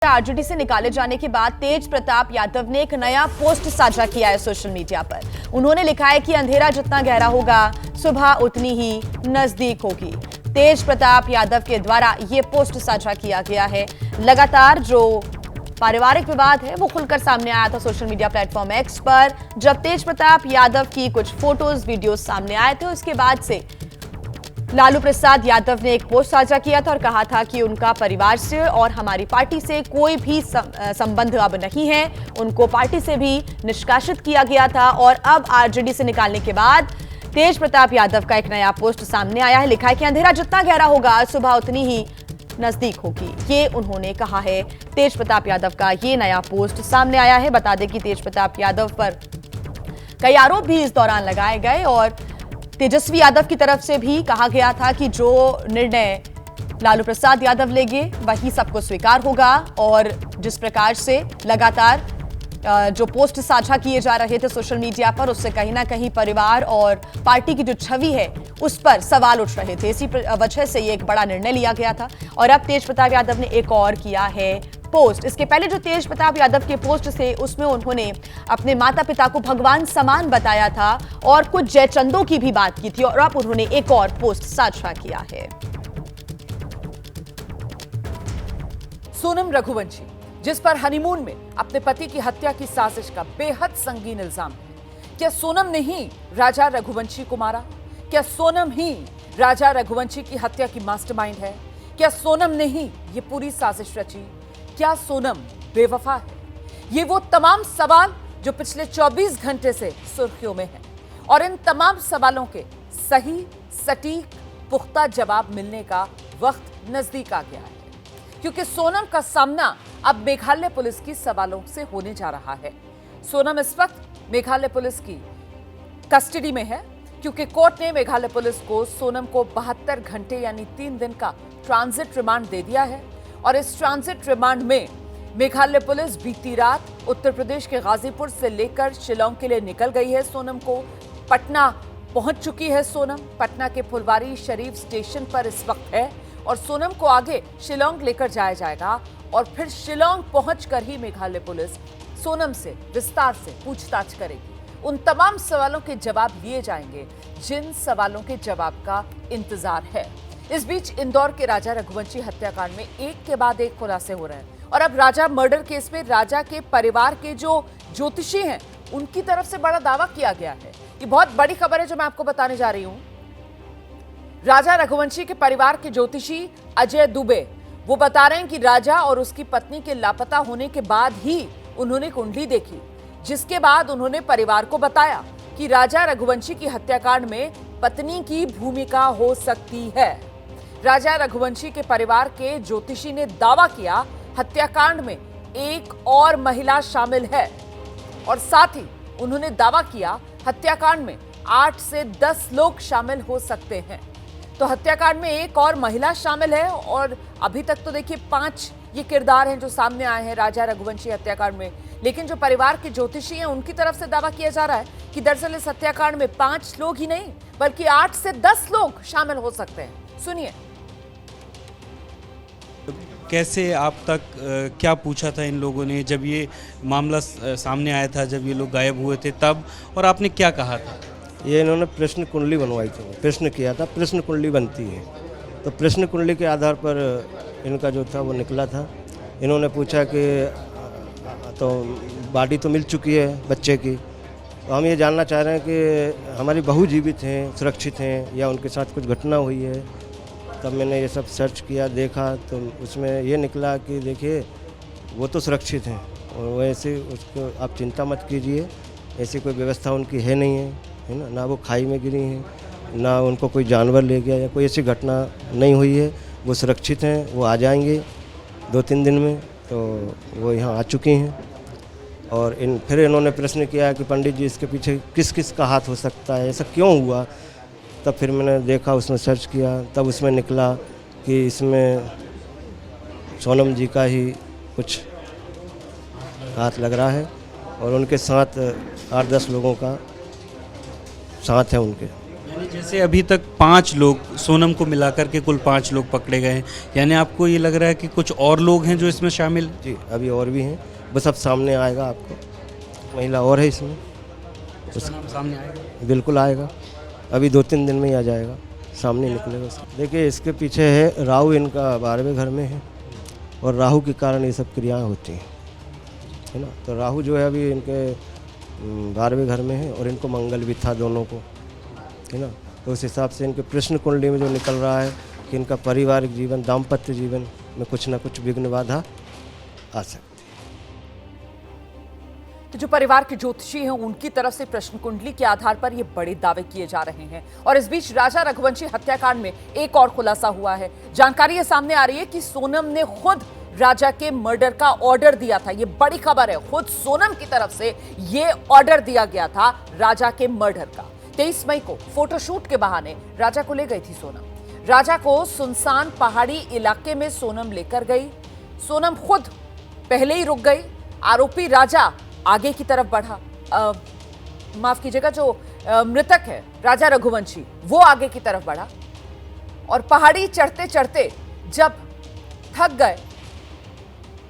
RJD से निकाले जाने के बाद तेज प्रताप यादव ने एक नया पोस्ट साझा किया है सोशल मीडिया पर। उन्होंने लिखा है कि अंधेरा जितना गहरा होगा, सुबह उतनी ही नजदीक होगी। तेज प्रताप यादव के द्वारा यह पोस्ट साझा किया गया है। लगातार जो पारिवारिक विवाद है वो खुलकर सामने आया था सोशल मीडिया प्लेटफॉर्म एक्स पर, जब तेज प्रताप यादव की कुछ फोटोज वीडियोज सामने आए थे। उसके बाद से लालू प्रसाद यादव ने एक पोस्ट साझा किया था और कहा था कि उनका परिवार से और हमारी पार्टी से कोई भी संबंध अब नहीं है। उनको पार्टी से भी निष्कासित किया गया था और अब आरजेडी से निकालने के बाद तेज प्रताप यादव का एक नया पोस्ट सामने आया है। लिखा है कि अंधेरा जितना गहरा होगा, सुबह उतनी ही नजदीक होगी। ये उन्होंने कहा है। तेज प्रताप यादव का ये नया पोस्ट सामने आया है। बता दें कि तेज प्रताप यादव पर कई आरोप भी इस दौरान लगाए गए और तेजस्वी यादव की तरफ से भी कहा गया था कि जो निर्णय लालू प्रसाद यादव लेंगे वही सबको स्वीकार होगा। और जिस प्रकार से लगातार जो पोस्ट साझा किए जा रहे थे सोशल मीडिया पर, उससे कहीं ना कहीं परिवार और पार्टी की जो छवि है उस पर सवाल उठ रहे थे। इसी वजह से ये एक बड़ा निर्णय लिया गया था। और अब तेज प्रताप यादव ने एक और किया है पोस्ट। इसके पहले जो तेज प्रताप यादव के पोस्ट थे उसमें उन्होंने अपने माता पिता को भगवान समान बताया था और कुछ जयचंदों की भी बात की थी। और अब उन्होंने एक और पोस्ट साझा किया है। सोनम रघुवंशी, जिस पर हनीमून में अपने पति की हत्या की साजिश का बेहद संगीन इल्जाम है। क्या सोनम ने ही राजा रघुवंशी को मारा? क्या सोनम ही राजा रघुवंशी की हत्या की मास्टरमाइंड है? क्या सोनम ने ही ये पूरी साजिश रची? क्या सोनम बेवफा है? ये वो तमाम सवाल जो पिछले 24 घंटे से सुर्खियों में हैं और इन तमाम सवालों के सही, सटीक, पुख्ता जवाब मिलने का वक्त नजदीक आ गया है, क्योंकि सोनम का सामना अब मेघालय पुलिस की सवालों से होने जा रहा है। सोनम इस वक्त मेघालय पुलिस की कस्टडी में है, क्योंकि कोर्ट ने मेघालय पुलिस को सोनम को 72 घंटे यानी 3 दिन का ट्रांजिट रिमांड दे दिया है। और इस ट्रांजिट रिमांड में मेघालय पुलिस बीती रात उत्तर प्रदेश के गाजीपुर से लेकर शिलांग के लिए निकल गई है। सोनम को पटना पहुंच चुकी है। सोनम पटना के फुलवारी शरीफ स्टेशन पर इस वक्त है और सोनम को आगे शिलांग लेकर जाया जाएगा और फिर शिलांग पहुंचकर ही मेघालय पुलिस सोनम से विस्तार से पूछताछ करेगी। उन तमाम सवालों के जवाब लिए जाएंगे जिन सवालों के जवाब का इंतजार है। इस बीच इंदौर के राजा रघुवंशी हत्याकांड में एक के बाद एक खुलासे हो रहे हैं और अब राजा मर्डर केस में राजा के परिवार के जो ज्योतिषी हैं उनकी तरफ से बड़ा दावा किया गया है। ये बहुत बड़ी खबर है जो मैं आपको बताने जा रही हूं। राजा रघुवंशी के परिवार के ज्योतिषी अजय दुबे वो बता रहे हैं कि राजा और उसकी पत्नी के लापता होने के बाद ही उन्होंने कुंडली देखी, जिसके बाद उन्होंने परिवार को बताया कि राजा रघुवंशी की हत्याकांड में पत्नी की भूमिका हो सकती है। राजा रघुवंशी के परिवार के ज्योतिषी ने दावा किया हत्याकांड में एक और महिला शामिल है और साथ ही उन्होंने दावा किया हत्याकांड में 8 से 10 लोग शामिल हो सकते हैं। तो हत्याकांड में एक और महिला शामिल है और अभी तक तो देखिए 5 ये किरदार हैं जो सामने आए हैं राजा रघुवंशी हत्याकांड में। लेकिन जो परिवार के ज्योतिषी हैं उनकी तरफ से दावा किया जा रहा है कि दरअसल इस हत्याकांड में 5 लोग ही नहीं बल्कि 8 से 10 लोग शामिल हो सकते हैं। सुनिए। कैसे आप तक क्या पूछा था इन लोगों ने जब ये मामला सामने आया था, जब ये लोग गायब हुए थे तब, और आपने क्या कहा था? ये इन्होंने प्रश्न कुंडली बनवाई थी, प्रश्न किया था, प्रश्न कुंडली बनती है तो प्रश्न कुंडली के आधार पर इनका जो था वो निकला था। इन्होंने पूछा कि तो बॉडी तो मिल चुकी है बच्चे की, तो हम ये जानना चाह रहे हैं कि हमारी बहू जीवित हैं, सुरक्षित हैं या उनके साथ कुछ घटना हुई है। तब मैंने ये सब सर्च किया, देखा तो उसमें ये निकला कि देखिए वो तो सुरक्षित हैं और वैसे उसको आप चिंता मत कीजिए, ऐसी कोई व्यवस्था उनकी है नहीं है ना, ना वो खाई में गिरी हैं, ना उनको कोई जानवर ले गया या कोई ऐसी घटना नहीं हुई है। वो सुरक्षित हैं, वो आ जाएंगे 2-3 दिन में, तो वो यहाँ आ चुकी हैं। और फिर इन्होंने प्रश्न किया कि पंडित जी इसके पीछे किस किस का हाथ हो सकता है, ऐसा क्यों हुआ? तब फिर मैंने देखा, उसमें सर्च किया, तब उसमें निकला कि इसमें सोनम जी का ही कुछ हाथ लग रहा है और उनके साथ 8-10 लोगों का साथ है उनके। जैसे अभी तक 5 लोग, सोनम को मिलाकर के कुल 5 लोग पकड़े गए हैं, यानी आपको ये लग रहा है कि कुछ और लोग हैं जो इसमें शामिल हैं? जी, अभी और भी हैं, बस अब सामने आएगा आपको, महिला और है इसमें, उसका नाम सामने आएगा? बिल्कुल आएगा, अभी 2-3 दिन में ही आ जाएगा, सामने निकलेगा। देखिए इसके पीछे है राहु, इनका 12वें घर में है और राहु के कारण ये सब क्रियाएँ होती हैं, है ना। तो राहु जो है अभी इनके 12वें घर में है और इनको मंगल भी था दोनों को, है ना। तो उस हिसाब से इनके प्रश्न कुंडली में जो निकल रहा है कि इनका पारिवारिक जीवन, दाम्पत्य जीवन में कुछ ना कुछ विघ्न बाधा आ सकती है। तो जो परिवार के ज्योतिषी हैं उनकी तरफ से प्रश्न कुंडली के आधार पर ये बड़े दावे किए जा रहे हैं। और इस बीच राजा रघुवंशी हत्याकांड में एक और खुलासा हुआ है। जानकारी ये सामने आ रही है कि सोनम ने खुद राजा के मर्डर का ऑर्डर दिया था। ये बड़ी खबर है, खुद सोनम की तरफ से ये ऑर्डर दिया गया था राजा के मर्डर का। 23 मई को फोटोशूट के बहाने राजा को ले गई थी सोनम। राजा को सुनसान पहाड़ी इलाके में सोनम लेकर गई। सोनम खुद पहले ही रुक गई। आरोपी राजा आगे की तरफ बढ़ा, माफ कीजिएगा, जो मृतक है राजा रघुवंशी वो आगे की तरफ बढ़ा और पहाड़ी चढ़ते चढ़ते जब थक गए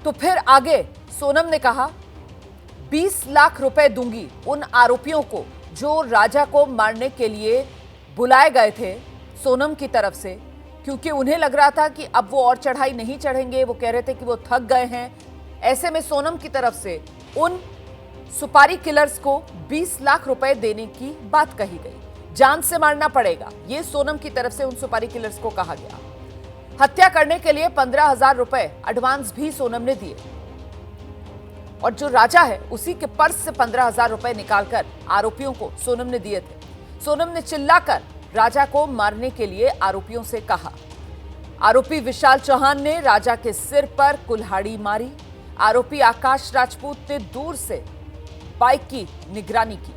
तो फिर आगे सोनम ने कहा 20 लाख रुपए दूंगी उन आरोपियों को जो राजा को मारने के लिए बुलाए गए थे सोनम की तरफ से, क्योंकि उन्हें लग रहा था कि अब वो और चढ़ाई नहीं चढ़ेंगे। वो कह रहे थे कि वो थक गए हैं। ऐसे में सोनम की तरफ से उन सुपारी किलर्स को 20 लाख रुपए देने की बात कही गई। जान से मारना पड़ेगा, ये सोनम की तरफ से उन सुपारी किलर्स को कहा गया। हत्या करने के लिए 15,000 रुपए एडवांस भी सोनम ने दिए और जो राजा है उसी के पर्स से 15,000 रुपए निकालकर आरोपियों को सोनम ने दिए थे। सोनम ने चिल्लाकर राजा को मारने के लिए आरोपियों से कहा। आरोपी विशाल चौहान ने राजा के सिर पर कुल्हाड़ी मारी। आरोपी आकाश राजपूत ने दूर से बाइक की निगरानी की।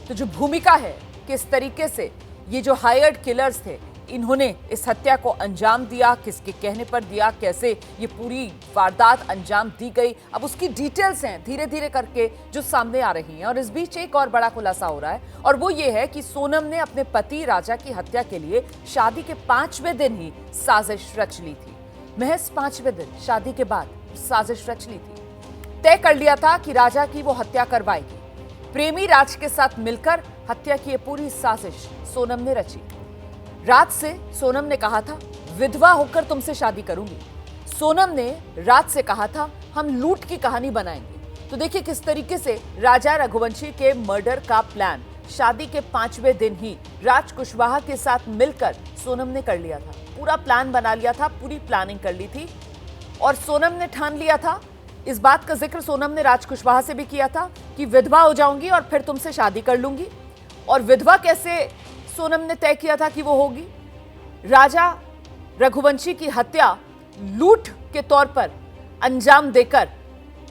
तो जो भूमिका है, किस तरीके से ये जो हायर्ड किलर्स थे इन्होंने इस हत्या को अंजाम दिया, किसके कहने पर दिया, कैसे ये पूरी वारदात अंजाम दी गई, अब उसकी डिटेल्स हैं धीरे धीरे करके जो सामने आ रही हैं। और इस बीच एक और बड़ा खुलासा हो रहा है और वो ये है कि सोनम ने अपने पति राजा की हत्या के लिए शादी के 5वें दिन ही साजिश रच ली थी। महज 5वें दिन शादी के बाद साजिश रच ली थी। तय कर लिया था कि राजा की वो हत्या करवाएगी। प्रेमी राज के साथ मिलकर हत्या की ये पूरी साजिश सोनम ने रची। रात से सोनम ने कहा था विधवा होकर तुमसे शादी करूंगी। सोनम ने रात से कहा था हम लूट की कहानी बनाएंगे। तो देखिए किस तरीके से राजा रघुवंशी के मर्डर का प्लान शादी के 5वें दिन ही राज कुशवाहा के साथ मिलकर सोनम ने कर लिया था। पूरा प्लान बना लिया था, पूरी प्लानिंग कर ली थी और सोनम ने ठान लिया था। इस बात का जिक्र सोनम ने राज कुशवाहा से भी किया था कि विधवा हो जाऊंगी और फिर तुमसे शादी कर लूंगी। और विधवा कैसे सोनम ने तय किया था कि वो होगी, राजा रघुवंशी की हत्या लूट के तौर पर अंजाम देकर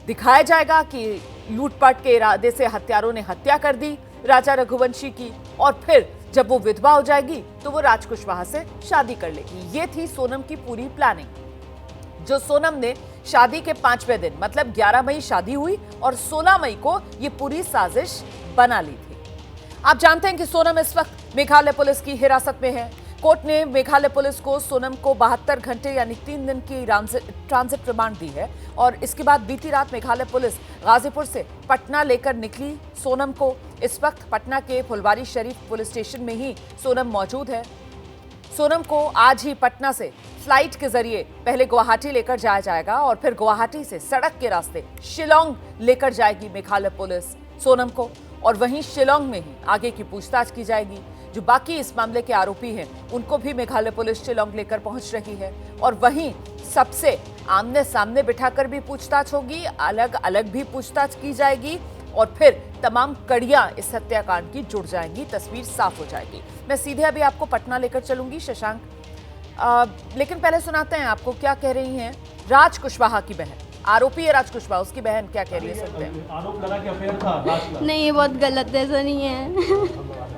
दिखाया जाएगा कि लूटपाट के इरादे से हत्यारों ने हत्या कर दी राजा रघुवंशी की और फिर जब वो विधवा हो जाएगी तो वो राज कुशवाहा से शादी कर लेगी। ये थी सोनम की पूरी प्लानिंग जो सोनम ने शादी के 5वें दिन मतलब 11 मई शादी हुई और 16 मई को ये पूरी साजिश बना ली थी। आप जानते हैं कि सोनम इस वक्त मेघालय पुलिस की हिरासत में है। कोर्ट ने मेघालय पुलिस को सोनम को 72 घंटे यानी 3 दिन की ट्रांजिट रिमांड दी है और इसके बाद बीती रात मेघालय पुलिस गाजीपुर से पटना लेकर निकली सोनम को। इस वक्त पटना के फुलवारी शरीफ पुलिस स्टेशन में ही सोनम मौजूद है। सोनम को आज ही पटना से फ्लाइट के जरिए पहले गुवाहाटी लेकर जाया जाएगा और फिर गुवाहाटी से सड़क के रास्ते शिलोंग लेकर जाएगी मेघालय पुलिस सोनम को और वहीं शिलोंग में ही आगे की पूछताछ की जाएगी। जो बाकी इस मामले के आरोपी हैं उनको भी मेघालय पुलिस शिलोंग लेकर पहुंच रही है और वहीं सबसे आमने सामने बिठाकर भी पूछताछ होगी, अलग अलग भी पूछताछ की जाएगी और फिर तमाम कड़ियां इस हत्याकांड की जुड़ जाएंगी, तस्वीर साफ हो जाएगी। मैं सीधे अभी आपको पटना लेकर चलूंगी शशांक, लेकिन पहले सुनाते हैं आपको क्या कह रही हैं राज कुशवाहा की बहन। आरोपी है राज कुशवाहा, उसकी बहन क्या कह रही है सुनते हैं। आरोप लगा कि अफेयर था। नहीं, ये बहुत गलत है, ऐसा नहीं है।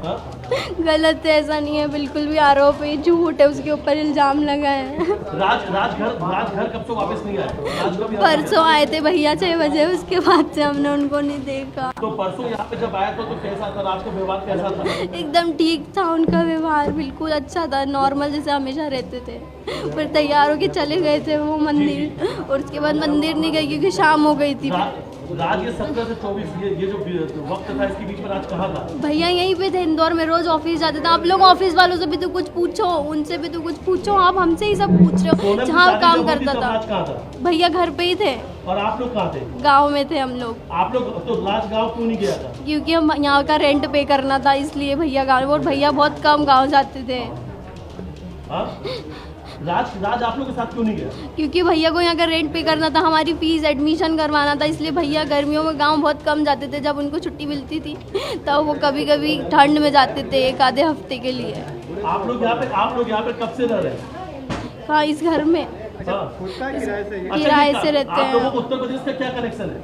गलत है, ऐसा नहीं है, बिल्कुल भी आरोप है, झूठ है, उसके ऊपर इल्जाम लगाए हैं। राजघर कब से वापस नहीं आए? परसों आए थे भैया 6 बजे, उसके बाद से हमने उनको नहीं देखा। तो परसों यहाँ पे जब आया तो कैसा था? राज का व्यवहार कैसा था? एकदम ठीक था उनका व्यवहार, बिल्कुल अच्छा था, नॉर्मल जैसे हमेशा रहते थे। फिर तैयार होके चले गए थे वो मंदिर, और उसके बाद मंदिर नहीं गए क्योंकि शाम हो गई थी। राज ये 17 से 24 ये जो वक्त था, इसके बीच में राज कहाँ था? भैया यहीं पे थे, इंदौर में, रोज ऑफिस जाते थे। आप लोग ऑफिस वालों से भी तो कुछ पूछो, उनसे भी तो कुछ पूछो, आप हमसे ही सब पूछ रहे हो। जहाँ काम करता था भैया घर पे ही थे। और आप लोग कहाँ थे? गाँव में थे हम लोग। आप लोग तो राज गाँव क्यों नहीं गया था? क्योंकि हम यहाँ का रेंट पे करना था, इसलिए भैया गाँव, और भैया बहुत कम गाँव जाते थे। राज आप लोग के साथ क्यों नहीं गया? क्योंकि भैया को यहाँ का रेंट पे करना था, हमारी फीस एडमिशन करवाना था, इसलिए भैया गर्मियों में गांव बहुत कम जाते थे। जब उनको छुट्टी मिलती थी तब वो कभी कभी ठंड में जाते थे, 1 आधे हफ्ते के लिए। आप लोग यहाँ पे कब से रह रहे हैं? हाँ, इस घर में किराए से रहते आप लोगों हैं। को उत्तर प्रदेश से क्या कनेक्शन है?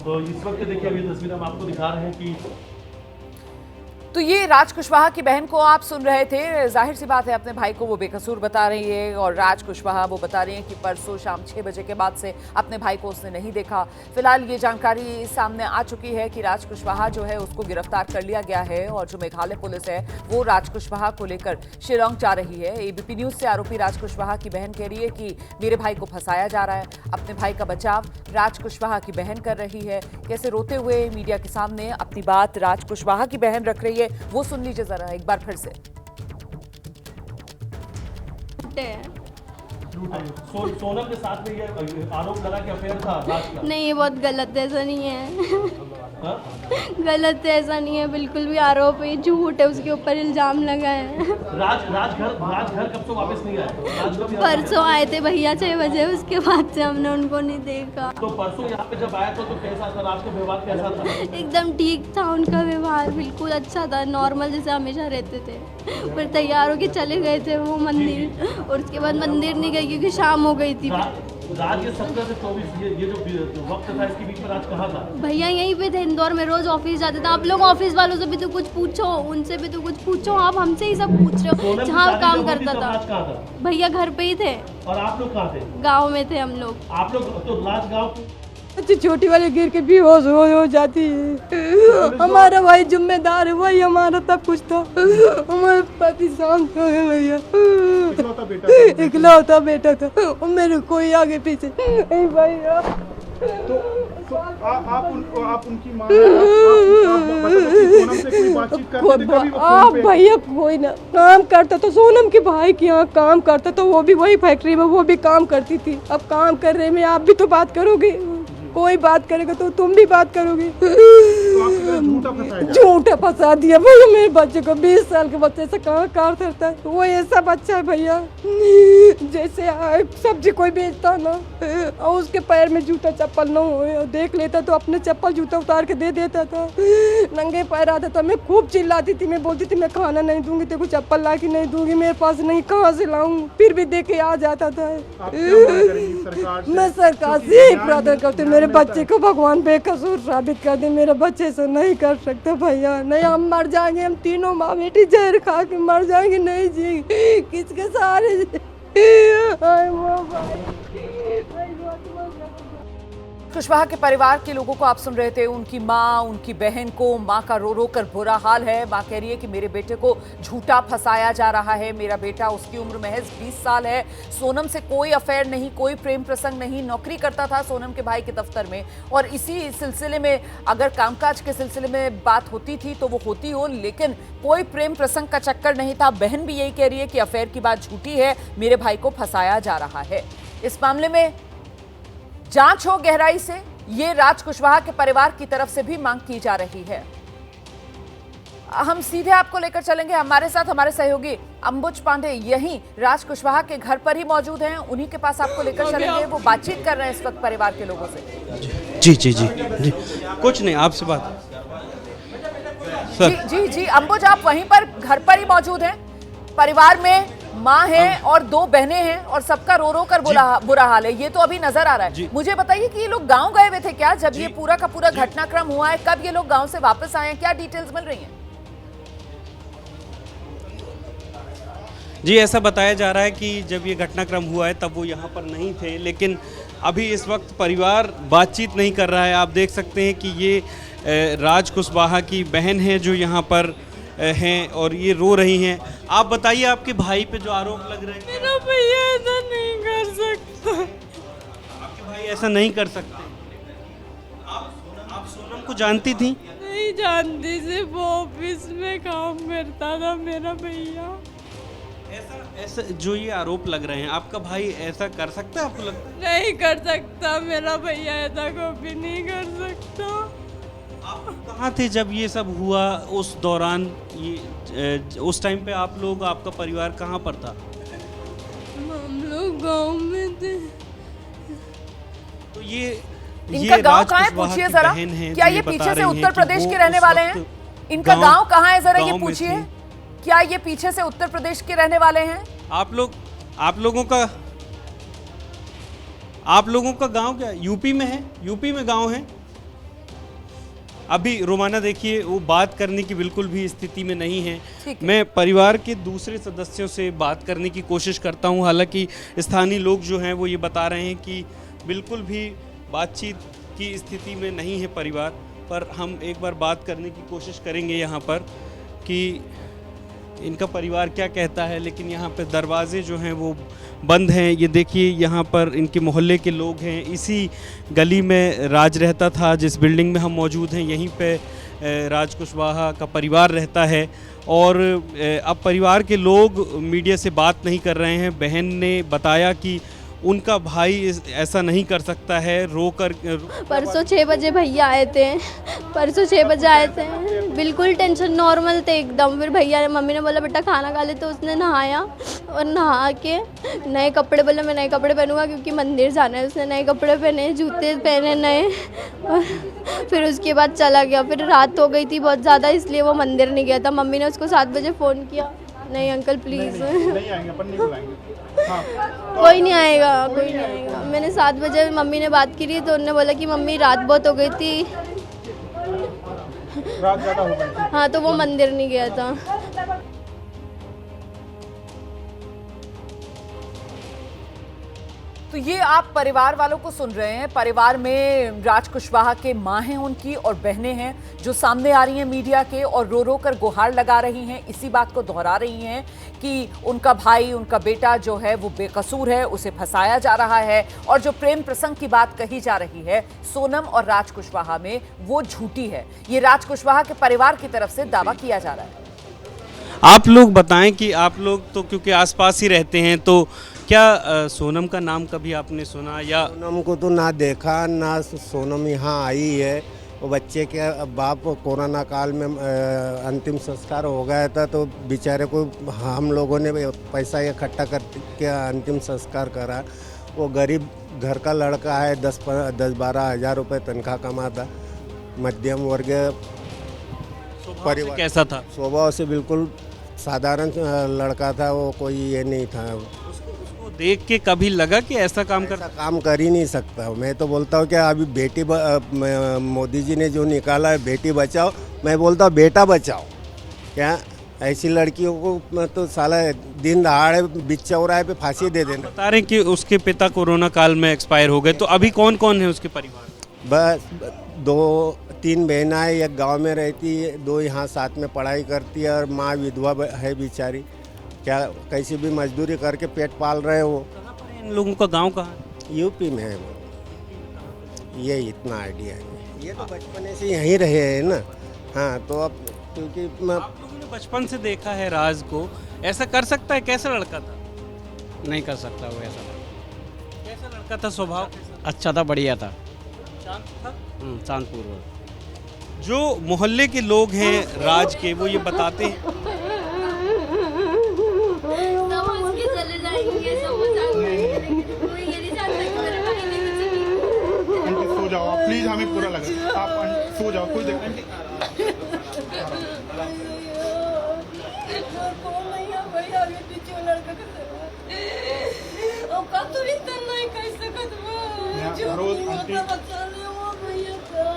तो इस वक्त देखिए अभी तस्वीर हम आपको दिखा रहे हैं कि तो ये राज कुशवाहा की बहन को आप सुन रहे थे। जाहिर सी बात है, अपने भाई को वो बेकसूर बता रही है, और राज कुशवाहा वो बता रही है कि परसों शाम 6 बजे के बाद से अपने भाई को उसने नहीं देखा। फिलहाल ये जानकारी सामने आ चुकी है कि राज कुशवाहा जो है उसको गिरफ्तार कर लिया गया है, और जो मेघालय पुलिस है वो राज कुशवाहा को लेकर शिलोंग जा रही है। एबीपी न्यूज से आरोपी राज कुशवाहा की बहन कह रही है कि मेरे भाई को फंसाया जा रहा है। अपने भाई का बचाव राज कुशवाहा की बहन कर रही है। कैसे रोते हुए मीडिया के सामने अपनी बात राज कुशवाहा की बहन रख रही है, वो सुन लीजिए जरा एक बार फिर से। सोनम के साथ में ये आरोप लगा कि अफेयर था राज का। नहीं, ये बहुत गलत है, ऐसा नहीं है। हाँ? गलत है, ऐसा नहीं है, बिल्कुल भी आरोप है, झूठ है, उसके ऊपर इल्जाम लगाए हैं। राजघर कब से वापस नहीं आए? परसों आए थे भैया 6 बजे, उसके बाद से हमने उनको नहीं देखा। तो परसों यहाँ पे जब आया तो कैसा था? राज का व्यवहार कैसा था? एकदम ठीक था उनका व्यवहार, बिल्कुल अच्छा था, नॉर्मल जैसे हमेशा रहते थे। फिर तैयार होके चले गए थे वो मंदिर, और उसके बाद मंदिर नहीं गए क्योंकि शाम हो गई थी। राज ये 17 से 24 ये जो वक्त था, इसके बीच में राज कहाँ था? भैया यहीं पे थे, इंदौर में, रोज ऑफिस जाते थे। आप लोग ऑफिस वालों से भी तो कुछ पूछो, उनसे भी तो कुछ पूछो, आप हमसे ही सब पूछ रहे हो। जहाँ काम करता था भैया घर पे ही थे। और आप लोग कहाँ थे? गाँव में थे हम लोग। आप लोग तो राज गाँव छोटी वाली गिर के बेहोश हो जाती है। हमारा भाई जिम्मेदार है, वही हमारा सब कुछ था। हमारे पति शांत हो गए भैया, इकलौता बेटा था, और मेरे कोई आगे पीछे नहीं भैया। तो आप उनकी माँ सोनम से कोई बातचीत करते थे कभी? आप भैया कोई ना काम करता तो सोनम के भाई के यहाँ काम करता, तो वो भी वही फैक्ट्री में वो भी काम करती थी। अब काम करने में आप भी तो बात करोगे, कोई बात करेगा तो तुम भी बात करोगे। झूठा फंसा दिया भैया मेरे बच्चे को। 20 साल के बच्चे से कहाँ कार करता है? वो ऐसा बच्चा है भैया, जैसे सब्जी कोई बेचता ना, और उसके पैर में जूता चप्पल ना हो, देख लेता तो अपने चप्पल जूता उतार के दे देता था। नंगे पैर आता था, मैं खूब चिल्लाती थी, मैं बोलती थी मैं खाना नहीं दूंगी, तेरे को चप्पल ला के नहीं दूंगी, मेरे पास नहीं, कहाँ से लाऊं? फिर भी दे के आ जाता था। मैं सरकार से यही प्रार्थना करती हूँ, मेरे बच्चे को भगवान बेकसूर साबित कर दे। मेरे बच्चे से नहीं कर सकते भैया, नहीं हम मर जाएंगे, हम तीनों माँ बेटी जहर खा के मर जाएंगे, नहीं जी किसके सहारे। कुशवाहा के परिवार के लोगों को आप सुन रहे थे, उनकी माँ, उनकी बहन को, माँ का रो रो कर बुरा हाल है। माँ कह रही है कि मेरे बेटे को झूठा फंसाया जा रहा है, मेरा बेटा, उसकी उम्र महज 20 साल है, सोनम से कोई अफेयर नहीं, कोई प्रेम प्रसंग नहीं, नौकरी करता था सोनम के भाई के दफ्तर में, और इसी सिलसिले में अगर कामकाज के सिलसिले में बात होती थी तो वो होती हो, लेकिन कोई प्रेम प्रसंग का चक्कर नहीं था। बहन भी यही कह रही है कि अफेयर की बात झूठी है, मेरे भाई को फंसाया जा रहा है। इस मामले में जांच हो गहराई से, ये राज कुशवाहा के परिवार की तरफ से भी मांग की जा रही है। हम सीधे आपको लेकर चलेंगे, हमारे साथ हमारे सहयोगी अंबुज पांडे यहीं राज कुशवाहा के घर पर ही मौजूद हैं, उन्हीं के पास आपको लेकर चलेंगे। वो बातचीत कर रहे हैं इस वक्त परिवार के लोगों से। जी जी जी जी कुछ नहीं, आपसे बात सर। जी जी अंबुज, आप वहीं पर घर पर ही मौजूद हैं, परिवार में माँ है और 2 बहनें हैं, और सबका रो रो कर बुरा हाल है, ये तो अभी नजर आ रहा है। मुझे बताइए कि ये लोग गांव गए हुए थे क्या जब ये पूरा का पूरा घटनाक्रम हुआ है? कब ये लोग गांव से वापस आए हैं? क्या डिटेल्स मिल रही हैं? जी, ऐसा बताया जा रहा है कि जब ये घटनाक्रम हुआ है तब वो यहाँ पर नहीं थे, लेकिन अभी इस वक्त परिवार बातचीत नहीं कर रहा है। आप देख सकते हैं कि ये राज कुशवाहा की बहन है जो यहाँ पर हैं और ये रो रही हैं। आप बताइए, आपके भाई पे जो आरोप लग रहे हैं, मेरा भैया ऐसा नहीं कर सकता। आपके भाई ऐसा नहीं कर सकते। आप सोनम को जानती थी? नहीं जानती, सिर्फ ऑफिस में काम करता था मेरा भैया। ऐसा जो ये आरोप लग रहे हैं, आपका भाई ऐसा कर सकता है? आपको लगता है? नहीं कर सकता, मेरा भैया ऐसा कभी नहीं कर सकता। आप कहाँ थे जब ये सब हुआ? उस दौरान ये उस टाइम पे आप लोग, आपका परिवार कहाँ पर था? हम लोग गांव में थे। तो ये इनका गांव कहाँ है कुशवाहा पूछिए की जरा। बहन है क्या जो ये बता पीछे से रही हैं उत्तर कि प्रदेश वो के रहने उस वाले हैं? वक्त इनका गांव कहाँ है, जरा ये गांव में पूछिए। थे। क्या ये पीछे से उत्तर प्रदेश के रहने वाले हैं? आप लोगों का गांव क्या यूपी में है? यूपी में गांव है। अभी रोमाना देखिए, वो बात करने की बिल्कुल भी स्थिति में नहीं है। मैं परिवार के दूसरे सदस्यों से बात करने की कोशिश करता हूं, हालांकि स्थानीय लोग जो हैं वो ये बता रहे हैं कि बिल्कुल भी बातचीत की स्थिति में नहीं है परिवार। पर हम एक बार बात करने की कोशिश करेंगे यहाँ पर कि इनका परिवार क्या कहता है, लेकिन यहाँ पे दरवाजे जो हैं वो बंद हैं। ये देखिए, यहाँ पर इनके मोहल्ले के लोग हैं। इसी गली में राज रहता था, जिस बिल्डिंग में हम मौजूद हैं यहीं पे राज कुशवाहा का परिवार रहता है। और अब परिवार के लोग मीडिया से बात नहीं कर रहे हैं। बहन ने बताया कि उनका भाई ऐसा नहीं कर सकता है, रोकर। परसों 6 बजे भैया आए थे, परसों 6 बजे आए थे, बिल्कुल टेंशन नॉर्मल थे एकदम। फिर भैया ने, मम्मी ने बोला बेटा खाना खा ले, तो उसने नहाया और नहा के नए कपड़े, बोला मैं नए कपड़े पहनूंगा क्योंकि मंदिर जाना है। उसने नए कपड़े पहने, जूते पहने नए, और फिर उसके बाद चला गया। फिर रात हो गई थी बहुत ज़्यादा, इसलिए वो मंदिर नहीं गया था। मम्मी ने उसको 7 बजे फ़ोन किया, नहीं अंकल प्लीज़ नहीं आएंगे, अपन नहीं बुलाएंगे। हाँ, कोई नहीं आएगा, कोई नहीं आएगा। मैंने 7 बजे मम्मी ने बात की थी, तो उन्होंने बोला कि मम्मी रात बहुत हो गई थी, रात ज़्यादा हो गई थी। हाँ, तो वो मंदिर नहीं गया था। तो ये आप परिवार वालों को सुन रहे हैं। परिवार में राज कुशवाहा के माँ हैं उनकी और बहनें हैं जो सामने आ रही हैं मीडिया के, और रो रो कर गुहार लगा रही हैं, इसी बात को दोहरा रही हैं कि उनका भाई, उनका बेटा जो है वो बेकसूर है, उसे फंसाया जा रहा है, और जो प्रेम प्रसंग की बात कही जा रही है सोनम और राज कुशवाहा में, वो झूठी है। ये राज कुशवाहा के परिवार की तरफ से दावा किया जा रहा है। आप लोग बताएं कि आप लोग तो क्योंकि आसपास ही रहते हैं, तो क्या सोनम का नाम कभी आपने सुना? या सोनम को तो ना देखा ना सोनम यहाँ आई है। वो बच्चे के बाप कोरोना काल में अंतिम संस्कार हो गया था, तो बेचारे को हम लोगों ने पैसा इकट्ठा करके अंतिम संस्कार करा। वो गरीब घर का लड़का है, 10-12 हज़ार रुपये तनख्वाह कमाता, मध्यम वर्ग परिवार। कैसा था स्वभाव से? बिल्कुल साधारण लड़का था वो, कोई ये नहीं था। उसको देख के कभी लगा कि ऐसा काम कर ही नहीं सकता। मैं तो बोलता हूँ कि अभी मोदी जी ने जो निकाला है बेटी बचाओ, मैं बोलता हूँ बेटा बचाओ। क्या ऐसी लड़कियों को तो साला दिन दहाड़े बीच चौराहे पे फांसी दे देना। बता रहे कि उसके पिता कोरोना काल में एक्सपायर हो गए, तो अभी कौन कौन है उसके परिवार? बस 2-3 बहना है, एक गांव में रहती है, 2 यहाँ साथ में पढ़ाई करती है, और माँ विधवा है बेचारी। क्या कैसी भी मजदूरी करके पेट पाल रहे हैं वो। कहाँ पर है इन लोगों का गांव? कहाँ? यूपी में है वो। ये इतना आइडिया है। ये तो बचपन से यहीं रहे हैं ना। हाँ, तो अब क्योंकि आप लोगों ने बचपन से देखा है राज को, ऐसा कर सकता है? कैसा लड़का था? नहीं कर सकता वो ऐसा। कैसा लड़का था? स्वभाव अच्छा था, बढ़िया था, शांत था, शांतपूर्वक। जो मोहल्ले के लोग हैं राज के, वो ये बताते हैं आंटी सो जाओ प्लीज, हमें पूरा लगा। आप सो जाओ, कोई दिक्कत नहीं।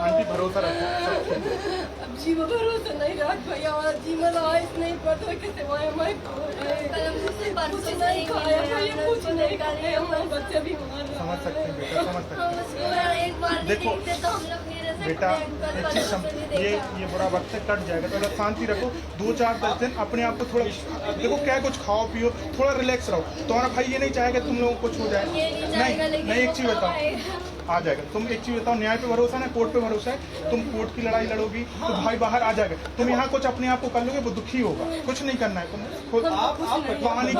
आंटी भरोसा रखो, सब ठीक है। अब जीवन भरोसा नहीं रहा भैया, हमारा जीवन आइस नहीं पड़ता कैसे वो हमारे कुछ नहीं खाया भैया, कुछ नहीं खाया, हमारे बच्चे भी बीमार समझ सकते हैं बेटा, समझ सकते हैं। देखो बेटा, एक चीज समझ, ये बुरा वक्त से कट जाएगा, तो अगर शांति रखो 2-4 दिन अपने आप को थोड़ा, देखो क्या कुछ खाओ पियो, थोड़ा रिलैक्स रहो। तुम्हारा भाई ये नहीं चाहेगा तुम लोगों को कुछ हो जाए, नहीं एक चीज बताओ, आ जाएगा। तुम एक चीज बताओ, न्याय पे भरोसा ना, कोर्ट पे भरोसा है। तुम कोर्ट की लड़ाई लड़ोगी तो भाई बाहर आ जाएगा, तुम यहाँ कुछ अपने आप को कर लोगे, वो दुखी होगा। कुछ नहीं करना है, तुम खुद कहानी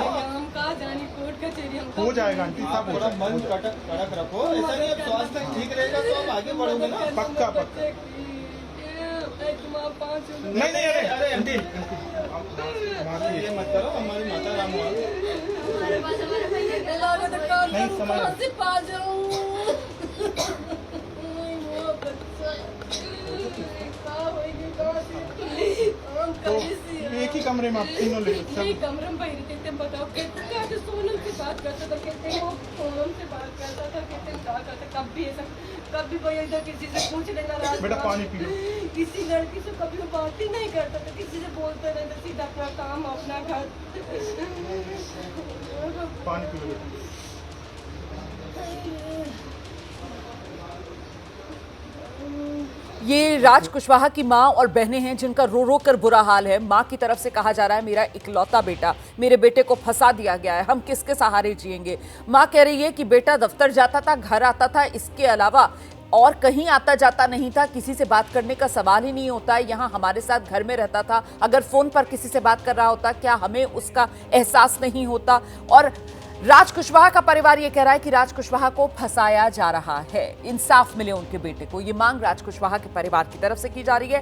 हो जाएगा आंटी, सब हो जाएगा। मन कड़क रखो, ऐसा नहीं है, स्वास्थ्य ठीक रहेगा तो आप आगे बढ़ोगे ना। पक्का पक्का। नहीं अरे आंटी ये मत करो, हमारी माता राम नहीं समझ, तो एक ही कमरे में आप तीनों ले कमरे में बैठ के बताओ कैसे सोनम से बात करता था, कैसे वो सोनम से बात करता था, कैसे क्या करता, कभी कोई इधर किसी से पूछ लेना रात बेटा पानी पी लो। किसी लड़की से कभी वो बात ही नहीं करता था, किसी से बोलते रहता, सीधा अपना काम अपना घर। पानी पी लो बेटा। ये राज कुशवाहा की मां और बहनें हैं जिनका रो रो कर बुरा हाल है। मां की तरफ से कहा जा रहा है मेरा इकलौता बेटा, मेरे बेटे को फंसा दिया गया है, हम किसके सहारे जिएंगे। मां कह रही है कि बेटा दफ्तर जाता था, घर आता था, इसके अलावा और कहीं आता जाता नहीं था, किसी से बात करने का सवाल ही नहीं होता। यहाँ हमारे साथ घर में रहता था, अगर फोन पर किसी से बात कर रहा होता क्या हमें उसका एहसास नहीं होता। और राज कुशवाहा का परिवार ये कह रहा है कि राज कुशवाहा को फंसाया जा रहा है, इंसाफ मिले उनके बेटे को। ये मांग राज कुशवाहा के परिवार की तरफ से की जा रही है।